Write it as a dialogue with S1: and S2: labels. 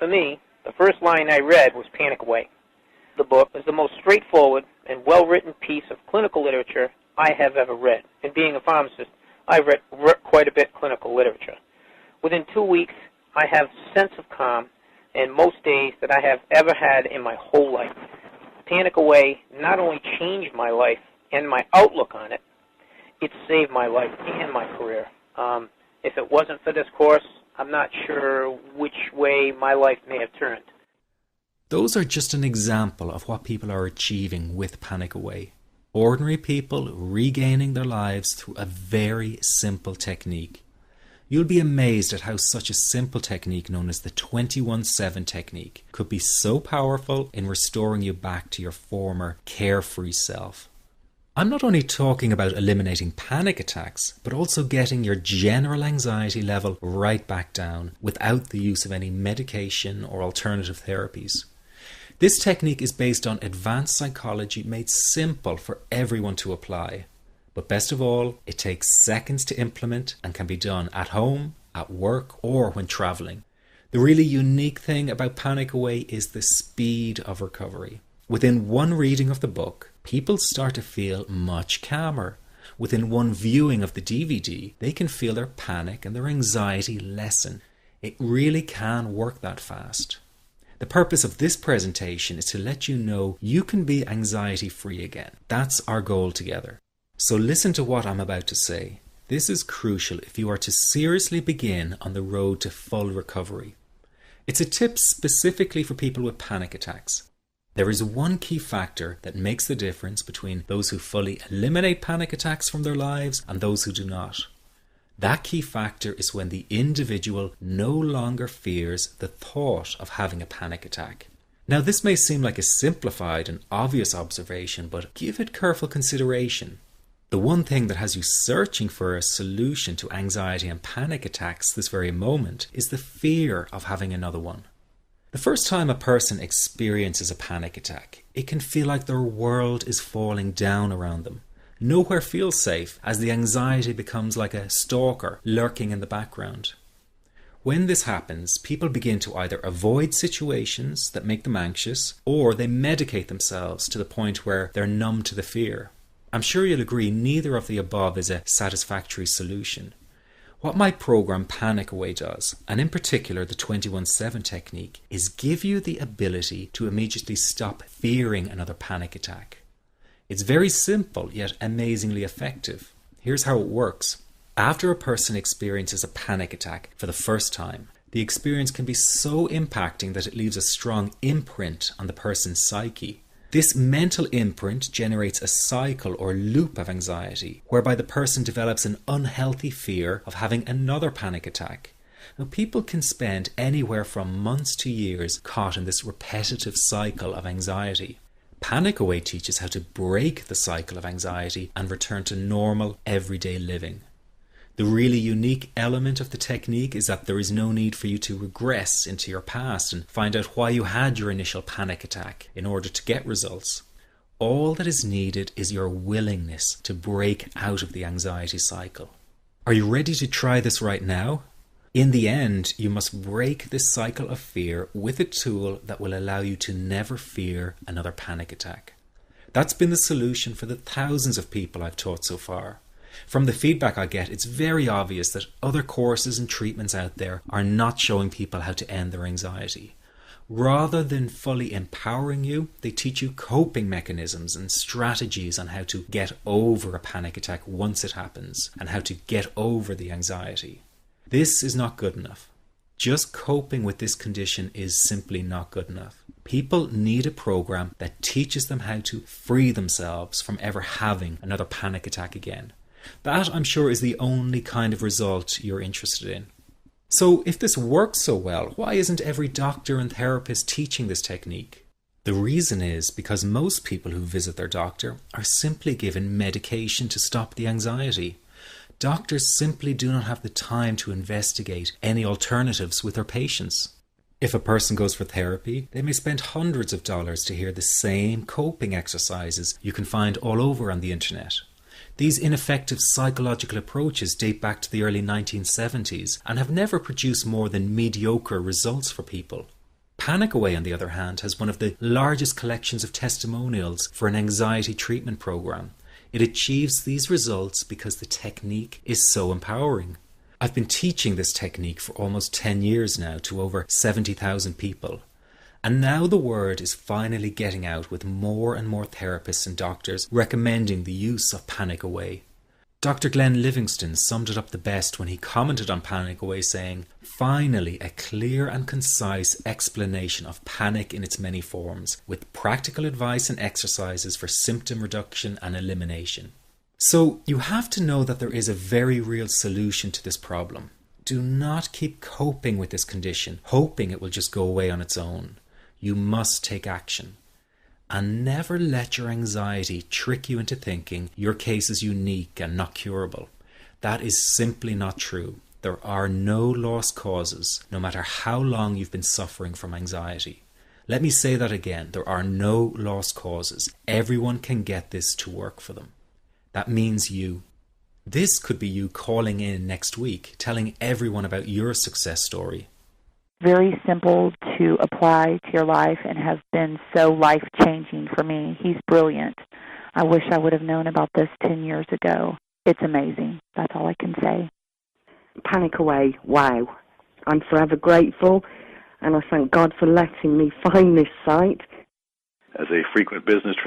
S1: For me, the first line I read was Panic Away. The book is the most straightforward and well-written piece of clinical literature I have ever read. And being a pharmacist, I've read quite a bit of clinical literature. Within 2 weeks, I have a sense of calm in most days that I have ever had in my whole life. Panic Away not only changed my life and my outlook on it, it saved my life and my career. If it wasn't for this course, I'm not sure which way my life may have turned.
S2: Those are just an example of what people are achieving with Panic Away. Ordinary people regaining their lives through a very simple technique. You'll be amazed at how such a simple technique known as the 21-7 technique could be so powerful in restoring you back to your former carefree self. I'm not only talking about eliminating panic attacks, but also getting your general anxiety level right back down without the use of any medication or alternative therapies. This technique is based on advanced psychology made simple for everyone to apply. But best of all, it takes seconds to implement and can be done at home, at work, or when traveling. The really unique thing about Panic Away is the speed of recovery. Within one reading of the book, people start to feel much calmer. Within one viewing of the DVD, they can feel their panic and their anxiety lessen. It really can work that fast. The purpose of this presentation is to let you know you can be anxiety-free again. That's our goal together. So listen to what I'm about to say. This is crucial if you are to seriously begin on the road to full recovery. It's a tip specifically for people with panic attacks. There is one key factor that makes the difference between those who fully eliminate panic attacks from their lives and those who do not. That key factor is when the individual no longer fears the thought of having a panic attack. Now, this may seem like a simplified and obvious observation, but give it careful consideration. The one thing that has you searching for a solution to anxiety and panic attacks this very moment is the fear of having another one. The first time a person experiences a panic attack, it can feel like their world is falling down around them. Nowhere feels safe as the anxiety becomes like a stalker lurking in the background. When this happens, people begin to either avoid situations that make them anxious, or they medicate themselves to the point where they're numb to the fear. I'm sure you'll agree neither of the above is a satisfactory solution. What my program Panic Away does, and in particular the 21-7 technique, is give you the ability to immediately stop fearing another panic attack. It's very simple yet amazingly effective. Here's how it works. After a person experiences a panic attack for the first time, the experience can be so impacting that it leaves a strong imprint on the person's psyche. This mental imprint generates a cycle or loop of anxiety, whereby the person develops an unhealthy fear of having another panic attack. Now, people can spend anywhere from months to years caught in this repetitive cycle of anxiety. Panic Away teaches how to break the cycle of anxiety and return to normal, everyday living. The really unique element of the technique is that there is no need for you to regress into your past and find out why you had your initial panic attack in order to get results. All that is needed is your willingness to break out of the anxiety cycle. Are you ready to try this right now? In the end, you must break this cycle of fear with a tool that will allow you to never fear another panic attack. That's been the solution for the thousands of people I've taught so far. From the feedback I get, it's very obvious that other courses and treatments out there are not showing people how to end their anxiety. Rather than fully empowering you, they teach you coping mechanisms and strategies on how to get over a panic attack once it happens and how to get over the anxiety. This is not good enough. Just coping with this condition is simply not good enough. People need a program that teaches them how to free themselves from ever having another panic attack again. That, I'm sure, is the only kind of result you're interested in. So if this works so well, why isn't every doctor and therapist teaching this technique? The reason is because most people who visit their doctor are simply given medication to stop the anxiety. Doctors simply do not have the time to investigate any alternatives with their patients. If a person goes for therapy, they may spend hundreds of dollars to hear the same coping exercises you can find all over on the internet. These ineffective psychological approaches date back to the early 1970s and have never produced more than mediocre results for people. Panic Away, on the other hand, has one of the largest collections of testimonials for an anxiety treatment program. It achieves these results because the technique is so empowering. I've been teaching this technique for almost 10 years now to over 70,000 people. And now the word is finally getting out, with more and more therapists and doctors recommending the use of Panic Away. Dr. Glenn Livingston summed it up the best when he commented on Panic Away, saying, "Finally, a clear and concise explanation of panic in its many forms, with practical advice and exercises for symptom reduction and elimination." So you have to know that there is a very real solution to this problem. Do not keep coping with this condition, hoping it will just go away on its own. You must take action. And never let your anxiety trick you into thinking your case is unique and not curable. That is simply not true. There are no lost causes, no matter how long you've been suffering from anxiety. Let me say that again. There are no lost causes. Everyone can get this to work for them. That means you. This could be you calling in next week, telling everyone about your success story.
S3: Very simple to apply to your life and has been so life-changing for me. He's brilliant. I wish I would have known about this 10 years ago. It's amazing. That's all I can say.
S4: Panic Away, wow. I'm forever grateful, and I thank God for letting me find this site.
S5: As a frequent business